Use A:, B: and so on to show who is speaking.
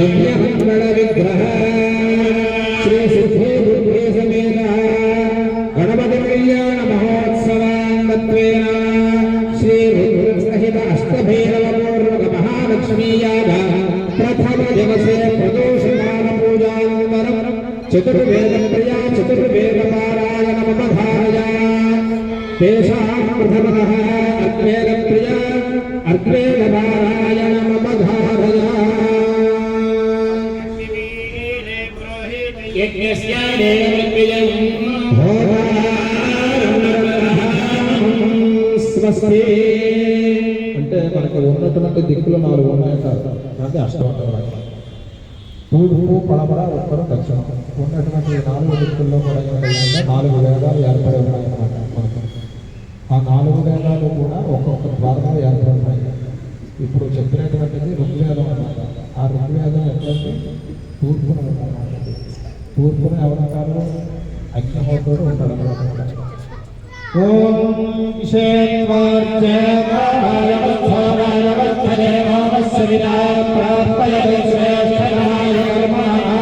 A: दिव्यमंगल विग्रह श्री सिद्धि बुद्धि समेत गणपति कल्याण महोत्सवांगत्वेन श्री रुद्रसहित अष्टभैरवपूर्वक महालक्ष्मी याग प्रथम दिवसे प्रदोषकाल पूजानन्तरं चतुर्वेद प्रिया चतुर्वेद पारायणमवधारया तेषां प्रथमतः अद्वैत प्रिया अद्वैत पारायणमवधारया यज्ञस्य देवप्रियं स्वस्ति అంటే మనకు ఉన్నటువంటి దిక్కులు 4 ఉన్నాయి సార్. అంటే అష్టవక్ర తూర్పు పడమర ఉత్తరం దక్షిణం ఉన్నటువంటి 4 దిక్కుల్లో కూడా 4 వేదాలు ఏర్పడి ఉన్నాయన్నమాట. ఆ 4 వేదాలు కూడా ఒక్కొక్క ద్వారంలో ఏర్పడి ఉన్నాయి. ఇప్పుడు చెప్పినటువంటిది ఋగ్వేదం అన్నమాట. ఆ ఋగ్వేదం ఎట్లంటే తూర్పున ఉన్నమాట. తూర్పున ఎవరంటారు? అగ్నిహోత్రుడు ఉంటాడు అన్నమాట. ఓం విశేషాయ సవితా ప్రాప్యతే శ్రేష్ఠాయ కర్మణాయ